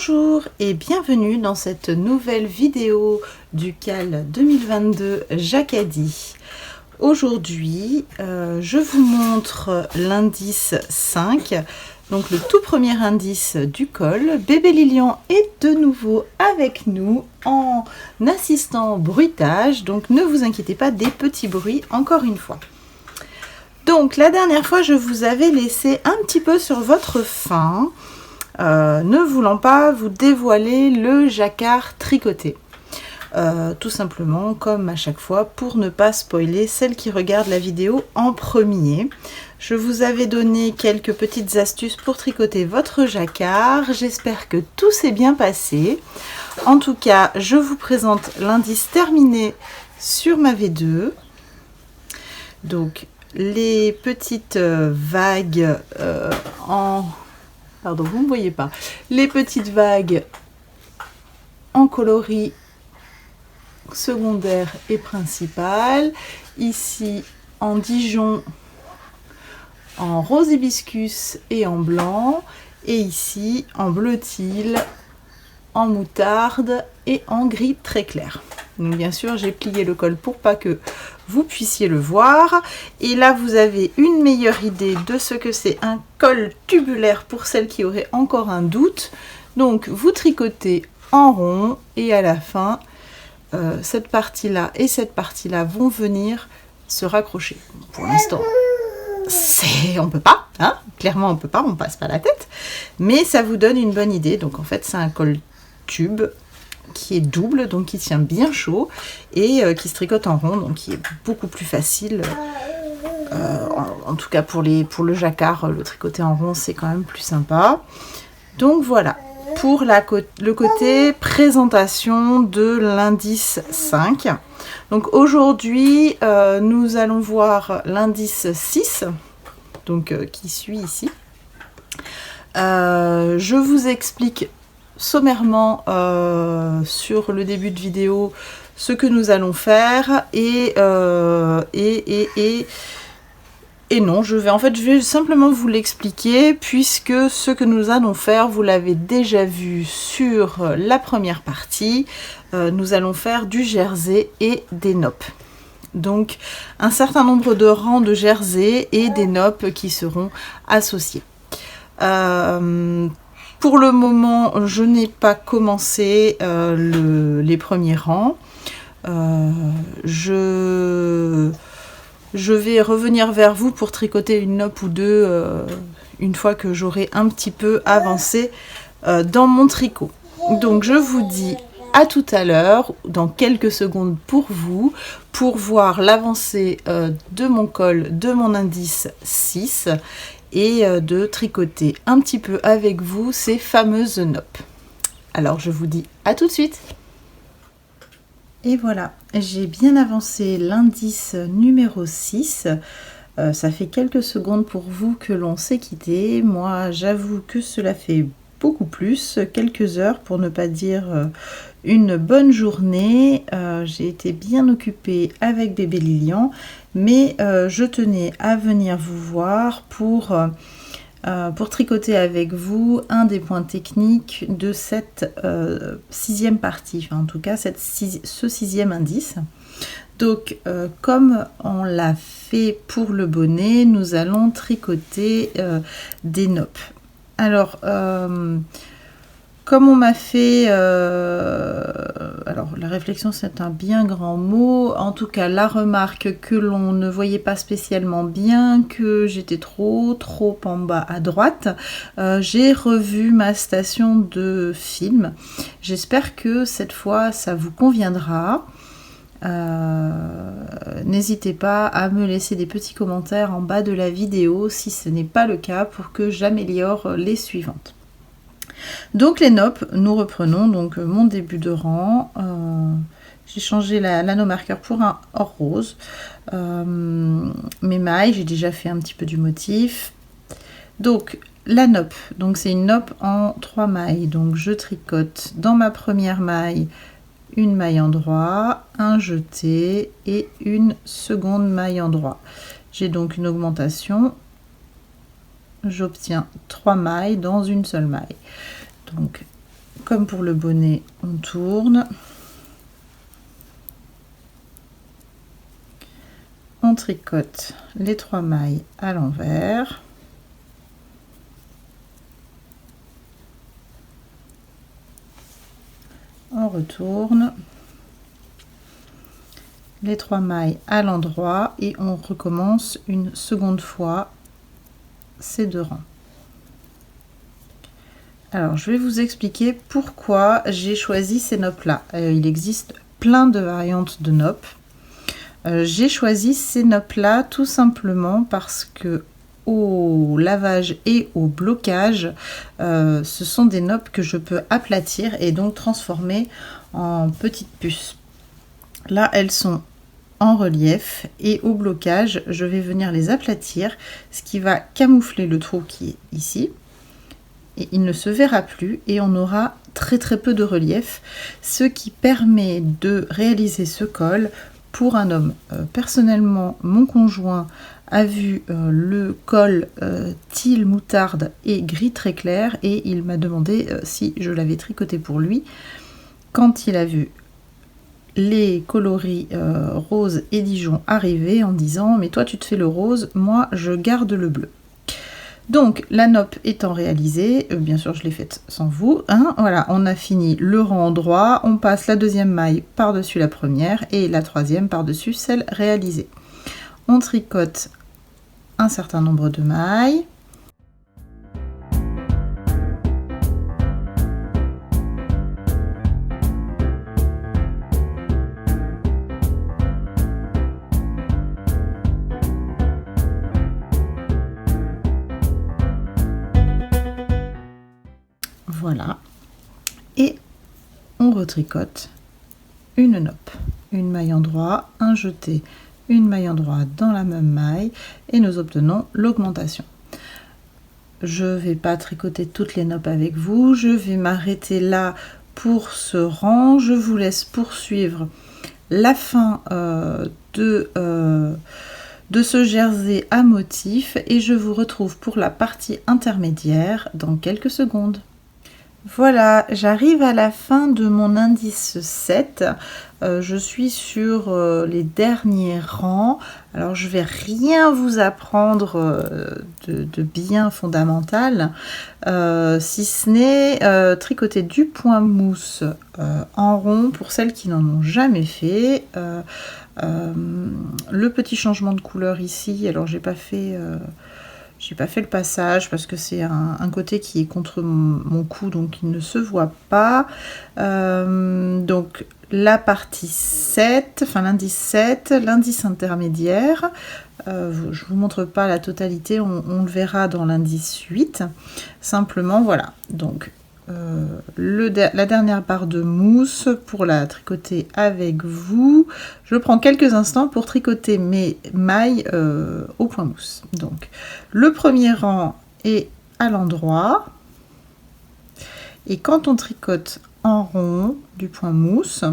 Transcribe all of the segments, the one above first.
Bonjour et bienvenue dans cette nouvelle vidéo du CAL 2022 Jacadi. Aujourd'hui, je vous montre l'indice 5, donc le tout premier indice du col. Bébé Lilian est de nouveau avec nous en assistant au bruitage, donc ne vous inquiétez pas des petits bruits encore une fois. Donc la dernière fois, je vous avais laissé un petit peu sur votre faim. Ne voulant pas vous dévoiler le jacquard tricoté. Tout simplement, comme à chaque fois, pour ne pas spoiler celles qui regardent la vidéo en premier. Je vous avais donné quelques petites astuces pour tricoter votre jacquard. J'espère que tout s'est bien passé. En tout cas, je vous présente l'indice terminé sur ma V2. Donc, les petites vagues Pardon, vous ne voyez pas. Les petites vagues en coloris secondaire et principal. Ici en Dijon, en rose hibiscus et en blanc. Et ici en bleu teal, en moutarde et en gris très clair. Donc bien sûr, j'ai plié le col pour pas que vous puissiez le voir. Et là, vous avez une meilleure idée de ce que c'est un col tubulaire pour celles qui auraient encore un doute. Donc, vous tricotez en rond et à la fin, cette partie-là et cette partie-là vont venir se raccrocher. Pour l'instant, on peut pas, hein, clairement on peut pas, on passe pas la tête. Mais ça vous donne une bonne idée. Donc en fait, c'est un col tube qui est double, donc qui tient bien chaud et qui se tricote en rond, donc qui est beaucoup plus facile. En tout cas pour le jacquard, le tricoter en rond, c'est quand même plus sympa. Donc voilà, pour le côté présentation de l'indice 5. Donc aujourd'hui, nous allons voir l'indice 6, donc qui suit ici. Je vous explique sommairement sur le début de vidéo ce que nous allons faire et non, je vais simplement vous l'expliquer puisque ce que nous allons faire, vous l'avez déjà vu sur la première partie. Nous allons faire du jersey et des noppes. Donc un certain nombre de rangs de jersey et des noppes qui seront associés. Pour le moment, je n'ai pas commencé les premiers rangs. Je vais revenir vers vous pour tricoter une noppe ou deux une fois que j'aurai un petit peu avancé dans mon tricot. Donc je vous dis à tout à l'heure, dans quelques secondes pour vous, pour voir l'avancée de mon col, de mon indice 6 et de tricoter un petit peu avec vous ces fameuses noppes. Alors je vous dis à tout de suite. Et voilà, j'ai bien avancé l'indice numéro 6. Ça fait quelques secondes pour vous que l'on s'est quitté. Moi, j'avoue que cela fait beaucoup plus, quelques heures pour ne pas dire une bonne journée. J'ai été bien occupée avec bébé Lilian, mais je tenais à venir vous voir pour tricoter avec vous un des points techniques de cette sixième partie, enfin, en tout cas ce sixième indice. Donc comme on l'a fait pour le bonnet, nous allons tricoter des noppes. Alors comme on m'a fait, alors la réflexion c'est un bien grand mot, en tout cas la remarque que l'on ne voyait pas spécialement bien, que j'étais trop en bas à droite, j'ai revu ma station de film. J'espère que cette fois ça vous conviendra. N'hésitez pas à me laisser des petits commentaires en bas de la vidéo si ce n'est pas le cas pour que j'améliore les suivantes. Donc les noppes, nous reprenons donc mon début de rang. J'ai changé l'anneau marqueur pour un or rose. Mes mailles, j'ai déjà fait un petit peu du motif. Donc la noppe, donc c'est une noppe en 3 mailles. Donc je tricote dans ma première maille une maille en droit, un jeté et une seconde maille en droit. J'ai donc une augmentation. J'obtiens 3 mailles dans une seule maille. Donc Comme pour le bonnet, on tourne. On tricote les 3 mailles à l'envers. On retourne les 3 mailles à l'endroit et on recommence une seconde fois ces 2 rangs. Alors je vais vous expliquer pourquoi j'ai choisi ces noppes là. Il existe plein de variantes de noppes. J'ai choisi ces noppes là tout simplement parce que au lavage et au blocage, ce sont des noppes que je peux aplatir et donc transformer en petites puces. Là elles sont en relief et au blocage je vais venir les aplatir, ce qui va camoufler le trou qui est ici et il ne se verra plus et on aura très peu de relief, ce qui permet de réaliser ce col pour un homme. Personnellement, mon conjoint a vu le col teal moutarde et gris très clair et il m'a demandé si je l'avais tricoté pour lui. Quand il a vu les coloris rose et Dijon arriver en disant mais toi tu te fais le rose, moi je garde le bleu. Donc la noppe étant réalisée, bien sûr je l'ai faite sans vous, hein, voilà, on a fini le rang droit, on passe la deuxième maille par-dessus la première et la troisième par-dessus celle réalisée. On tricote un certain nombre de mailles. Voilà, et on retricote une noppe, une maille endroit, un jeté, une maille endroit dans la même maille et nous obtenons l'augmentation. Je ne vais pas tricoter toutes les noppes avec vous, je vais m'arrêter là pour ce rang. Je vous laisse poursuivre la fin de ce jersey à motif et je vous retrouve pour la partie intermédiaire dans quelques secondes. Voilà, j'arrive à la fin de mon indice 7. Je suis sur les derniers rangs. Alors je vais rien vous apprendre de bien fondamental, si ce n'est tricoter du point mousse en rond pour celles qui n'en ont jamais fait. Le petit changement de couleur ici, alors j'ai pas fait le passage parce que c'est un côté qui est contre mon cou, donc il ne se voit pas. Donc la partie 7, enfin l'indice 7, l'indice intermédiaire, je vous montre pas la totalité, on le verra dans l'indice 8. Simplement voilà, donc la dernière barre de mousse pour la tricoter avec vous. Je prends quelques instants pour tricoter mes mailles au point mousse. Donc le premier rang est à l'endroit et quand on tricote en rond du point mousse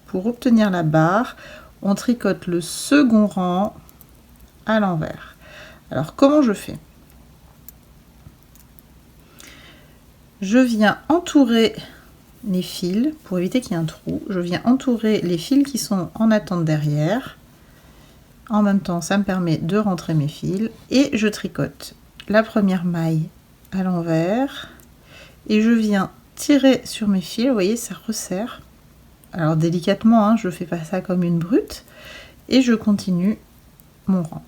pour obtenir la barre, on tricote le second rang à l'envers. Alors comment je fais? Je viens entourer les fils pour éviter qu'il y ait un trou. Je viens entourer les fils qui sont en attente derrière. En même temps, ça me permet de rentrer mes fils et je tricote la première maille à l'envers et je viens tirer sur mes fils. Vous voyez, ça resserre. Alors délicatement, hein, je fais pas ça comme une brute et je continue mon rang.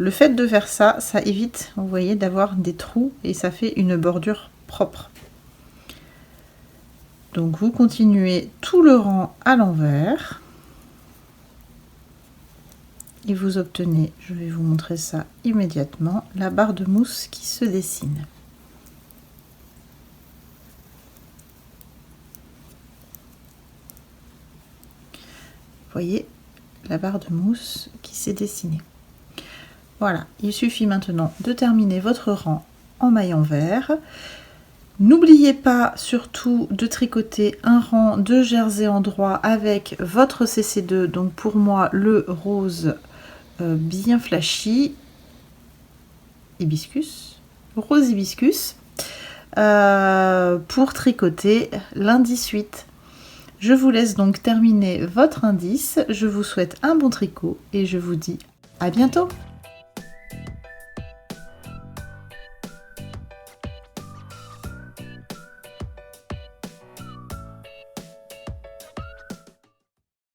Le fait de faire ça, ça évite, vous voyez, d'avoir des trous et ça fait une bordure propre. Donc vous continuez tout le rang à l'envers et vous obtenez, je vais vous montrer ça immédiatement, la barre de mousse qui se dessine. Vous voyez la barre de mousse qui s'est dessinée. Voilà, il suffit maintenant de terminer votre rang en maille envers. N'oubliez pas surtout de tricoter un rang de jersey endroit avec votre CC2, donc pour moi le rose bien flashy, hibiscus, rose hibiscus. pour tricoter l'indice 8. Je vous laisse donc terminer votre indice. Je vous souhaite un bon tricot et je vous dis à bientôt.